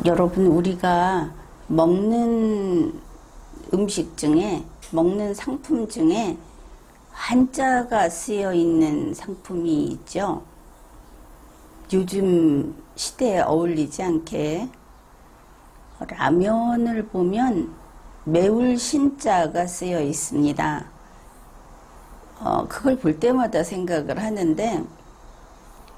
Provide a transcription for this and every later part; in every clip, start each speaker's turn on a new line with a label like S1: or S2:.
S1: 여러분, 우리가 먹는 음식 중에, 먹는 상품 중에 한자가 쓰여 있는 상품이 있죠. 요즘 시대에 어울리지 않게 라면을 보면 매울 신자가 쓰여 있습니다. 그걸 볼 때마다 생각을 하는데,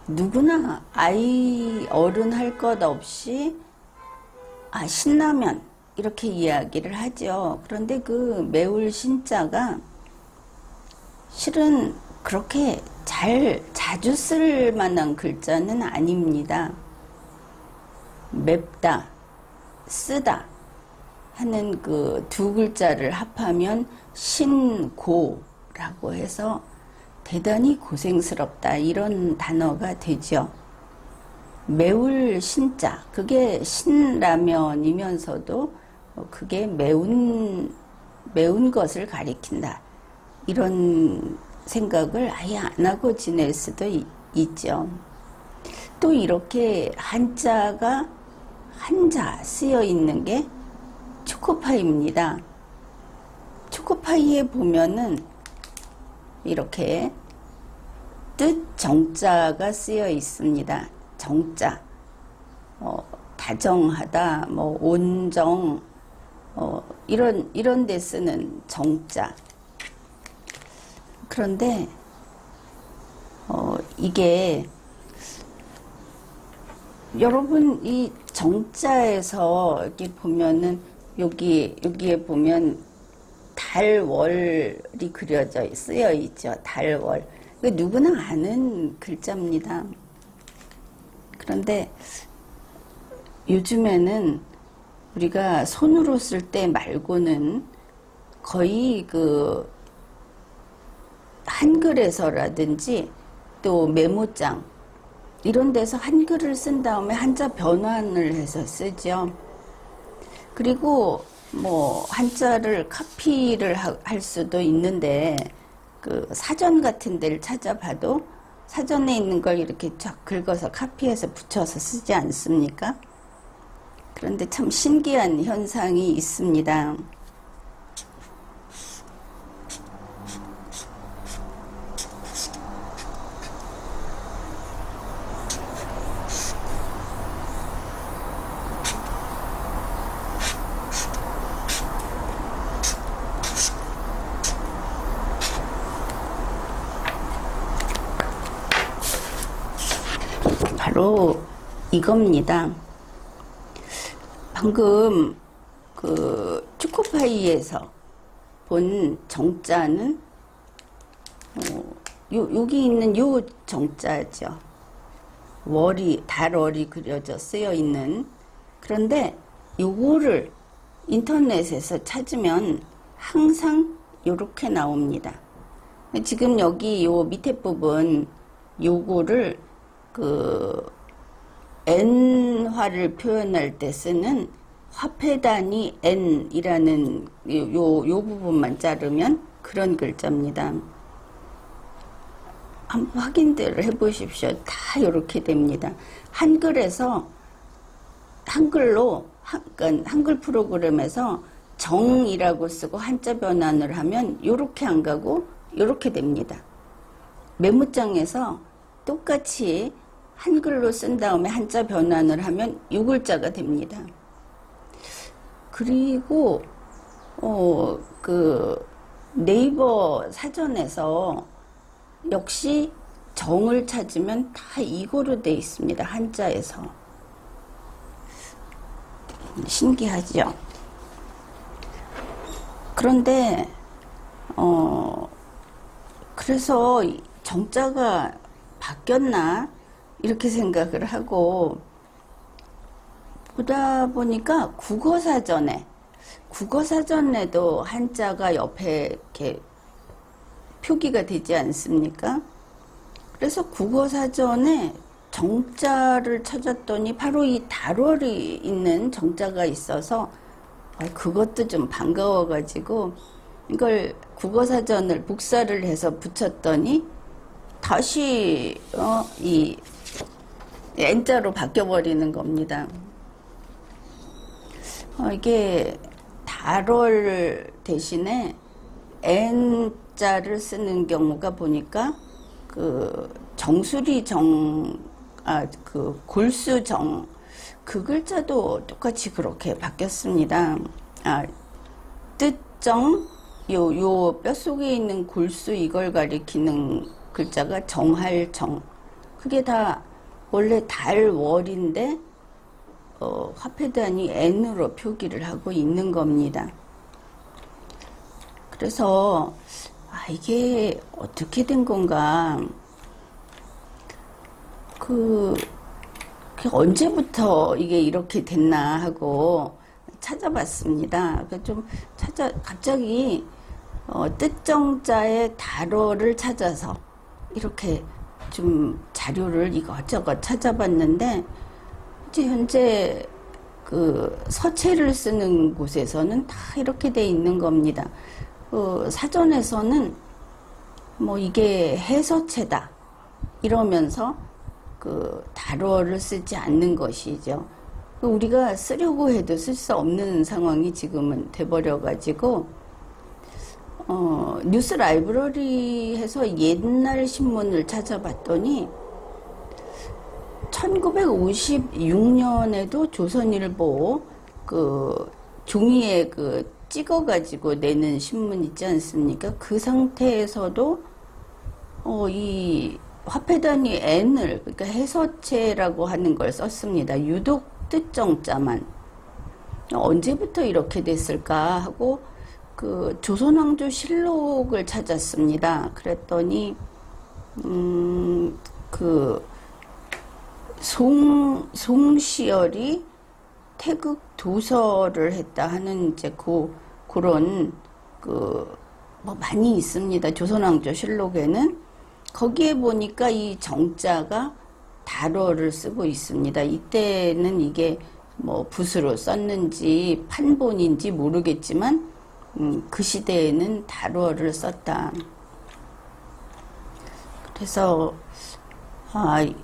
S1: 누구나 아이 어른 할 것 없이 신라면 이렇게 이야기를 하죠. 그런데 그 매울 신자가 실은 그렇게 자주 쓸 만한 글자는 아닙니다. 맵다, 쓰다 하는 그 두 글자를 합하면 신고라고 해서 대단히 고생스럽다, 이런 단어가 되죠. 매울 신자, 그게 신라면이면서도 그게 매운 것을 가리킨다, 이런 생각을 아예 안 하고 지낼 수도 있죠. 또 이렇게 한자 쓰여 있는 게 초코파이입니다. 초코파이에 보면은 이렇게 뜻 정자가 쓰여 있습니다. 정자, 다정하다, 온정, 이런 데 쓰는 정자. 그런데 이게 여러분, 이 정자에서 이렇게 보면은 여기에 보면 달월이 쓰여 있죠. 달월. 누구나 아는 글자입니다. 그런데 요즘에는 우리가 손으로 쓸 때 말고는 거의 그 한글에서라든지 또 메모장 이런 데서 한글을 쓴 다음에 한자 변환을 해서 쓰죠. 그리고 한자를 카피를 할 수도 있는데, 그 사전 같은 데를 찾아봐도 사전에 있는 걸 이렇게 쫙 긁어서 카피해서 붙여서 쓰지 않습니까? 그런데 참 신기한 현상이 있습니다. 바로 이겁니다. 방금 그 초코파이에서 본 정자는 여기 있는 요 정자죠. 달월이 그려져 쓰여 있는. 그런데 요거를 인터넷에서 찾으면 항상 요렇게 나옵니다. 지금 여기 요 밑에 부분 요거를 그 N화를 표현할 때 쓰는 화폐 단위 N이라는 요 부분만 자르면 그런 글자입니다. 한번 확인들을 해보십시오. 다 이렇게 됩니다. 한글에서 한글 프로그램에서 정이라고 쓰고 한자 변환을 하면 요렇게 안 가고 요렇게 됩니다. 메모장에서 똑같이 한글로 쓴 다음에 한자 변환을 하면 요 글자가 됩니다. 그리고 그 네이버 사전에서 역시 정을 찾으면 다 이거로 돼 있습니다. 한자에서. 신기하죠? 그런데 그래서 정자가 바뀌었나 이렇게 생각을 하고 보다 보니까 국어사전에도 한자가 옆에 이렇게 표기가 되지 않습니까? 그래서 국어사전에 정자를 찾았더니 바로 이 달월이 있는 정자가 있어서 그것도 좀 반가워가지고 이걸 국어사전을 복사를 해서 붙였더니 다시 이 N자로 바뀌어버리는 겁니다. 이게 달월 대신에 N자를 쓰는 경우가 보니까 그 정수리 그 골수정 그 글자도 똑같이 그렇게 바뀌었습니다. 뜻정 요 뼛속에 있는 골수 이걸 가리키는 글자가 정할정 그게 다 원래 달월인데 화폐단이 N으로 표기를 하고 있는 겁니다. 그래서 이게 어떻게 된 건가 언제부터 이게 이렇게 됐나 하고 찾아봤습니다. 좀 갑자기 뜻정자의 달월을 찾아서 이렇게 좀 자료를 이것저것 찾아봤는데 이제 현재 그 서체를 쓰는 곳에서는 다 이렇게 돼 있는 겁니다. 사전에서는 뭐 이게 해서체다 이러면서 그 달월을 쓰지 않는 것이죠. 우리가 쓰려고 해도 쓸 수 없는 상황이 지금은 돼버려 가지고 뉴스 라이브러리에서 옛날 신문을 찾아봤더니 1956년에도 조선일보 그 종이에 그 찍어가지고 내는 신문 있지 않습니까? 그 상태에서도 이 화폐단위 N을 그러니까 해서체라고 하는 걸 썼습니다. 유독 뜻정자만 언제부터 이렇게 됐을까 하고 그 조선왕조 실록을 찾았습니다. 그랬더니 그 송시열이 태극 도서를 했다 하는 이제 그런 뭐 많이 있습니다. 조선왕조 실록에는 거기에 보니까 이 정자가 달월을 쓰고 있습니다. 이때는 이게 뭐 붓으로 썼는지 판본인지 모르겠지만 그 시대에는 달월을 썼다. 그래서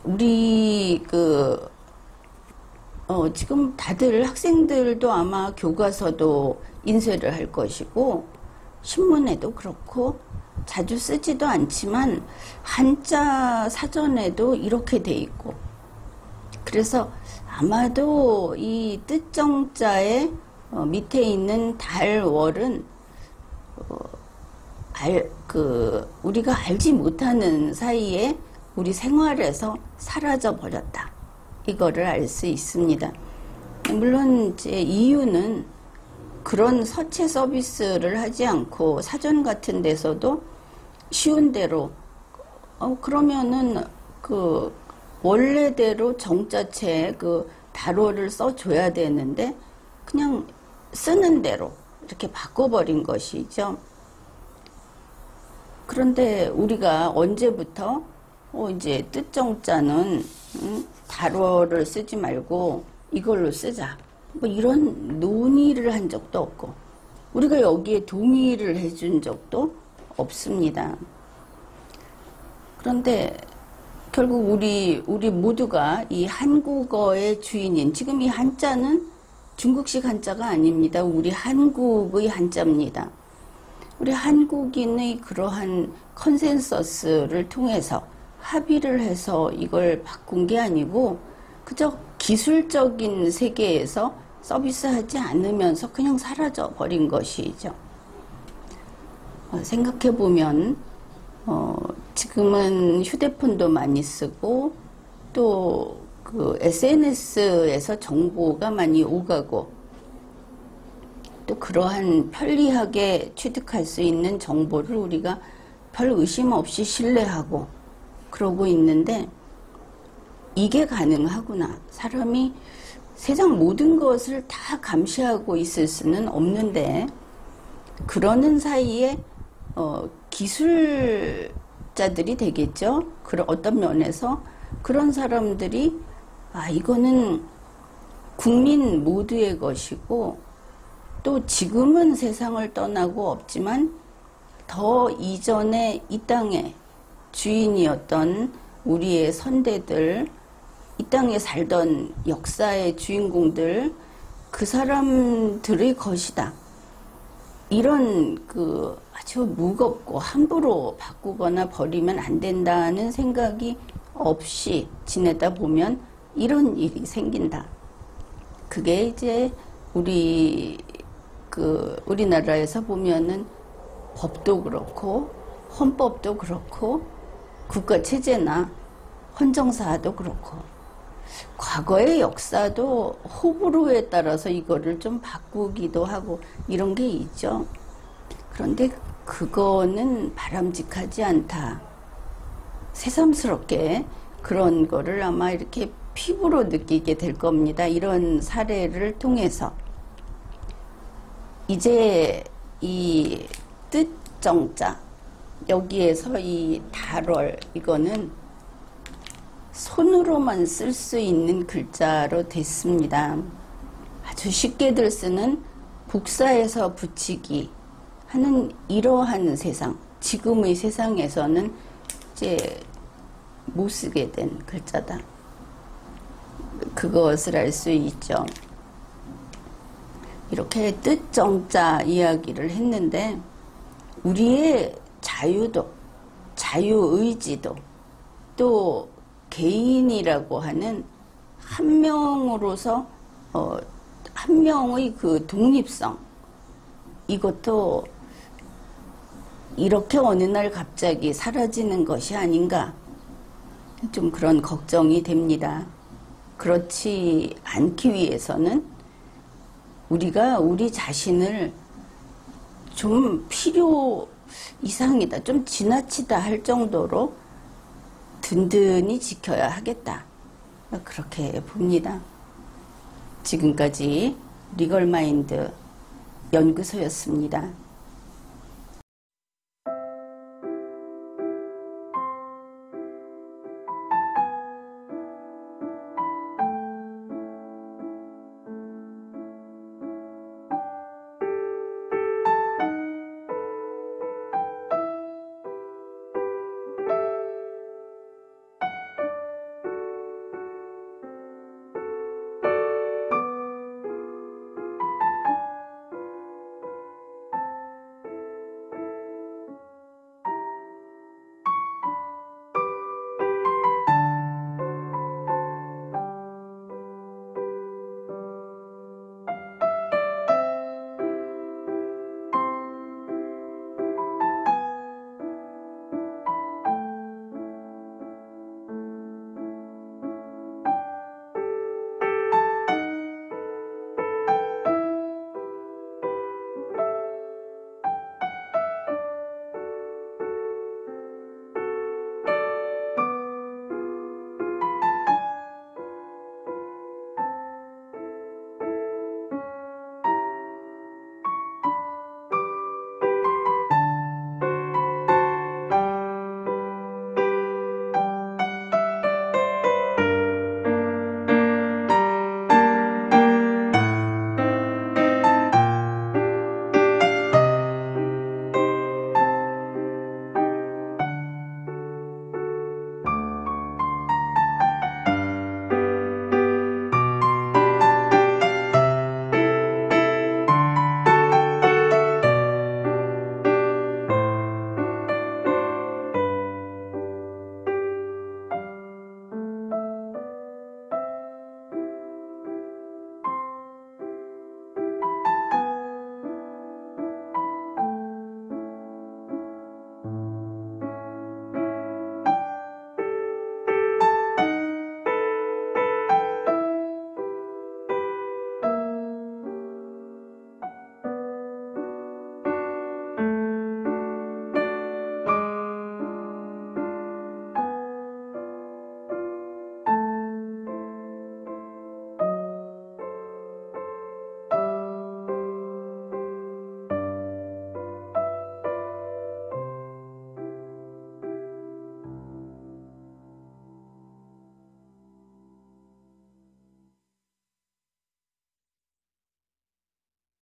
S1: 우리 지금 다들 학생들도 아마 교과서도 인쇄를 할 것이고 신문에도 그렇고 자주 쓰지도 않지만 한자 사전에도 이렇게 돼 있고 그래서 아마도 이 뜻정자의 밑에 있는 달월은 우리가 알지 못하는 사이에 우리 생활에서 사라져 버렸다. 이거를 알 수 있습니다. 물론 이제 이유는 그런 서체 서비스를 하지 않고 사전 같은 데서도 쉬운 대로 그러면은 그 원래대로 정자체 그 달월을 써줘야 되는데 그냥 쓰는 대로 이렇게 바꿔버린 것이죠. 그런데 우리가 언제부터 이제 뜻정자는 달월을 쓰지 말고 이걸로 쓰자. 뭐 이런 논의를 한 적도 없고 우리가 여기에 동의를 해준 적도 없습니다. 그런데 결국 우리 모두가 이 한국어의 주인인 지금 이 한자는 중국식 한자가 아닙니다. 우리 한국의 한자입니다. 우리 한국인의 그러한 컨센서스를 통해서 합의를 해서 이걸 바꾼 게 아니고 그저 기술적인 세계에서 서비스하지 않으면서 그냥 사라져 버린 것이죠. 생각해보면 지금은 휴대폰도 많이 쓰고 또 그 SNS에서 정보가 많이 오가고 또 그러한 편리하게 취득할 수 있는 정보를 우리가 별 의심 없이 신뢰하고 그러고 있는데 이게 가능하구나. 사람이 세상 모든 것을 다 감시하고 있을 수는 없는데 그러는 사이에 기술자들이 되겠죠. 어떤 면에서 그런 사람들이 이거는 국민 모두의 것이고 또 지금은 세상을 떠나고 없지만 더 이전에 이 땅의 주인이었던 우리의 선대들, 이 땅에 살던 역사의 주인공들, 그 사람들의 것이다. 이런 그 아주 무겁고 함부로 바꾸거나 버리면 안 된다는 생각이 없이 지내다 보면 이런 일이 생긴다. 그게 이제 우리나라에서 보면은 법도 그렇고 헌법도 그렇고 국가체제나 헌정사도 그렇고 과거의 역사도 호불호에 따라서 이거를 좀 바꾸기도 하고 이런 게 있죠. 그런데 그거는 바람직하지 않다. 새삼스럽게 그런 거를 아마 이렇게 피부로 느끼게 될 겁니다. 이런 사례를 통해서. 이제 이 뜻정자, 여기에서 이 달월, 이거는 손으로만 쓸 수 있는 글자로 됐습니다. 아주 쉽게들 쓰는 복사해서 붙이기 하는 이러한 세상, 지금의 세상에서는 이제 못 쓰게 된 글자다. 그것을 알 수 있죠. 이렇게 뜻정자 이야기를 했는데 우리의 자유도, 자유의지도, 또 개인이라고 하는 한 명으로서 한 명의 그 독립성, 이것도 이렇게 어느 날 갑자기 사라지는 것이 아닌가, 좀 그런 걱정이 됩니다. 그렇지 않기 위해서는 우리가 우리 자신을 좀 필요 이상이다, 좀 지나치다 할 정도로 든든히 지켜야 하겠다, 그렇게 봅니다. 지금까지 리걸마인드 연구소였습니다.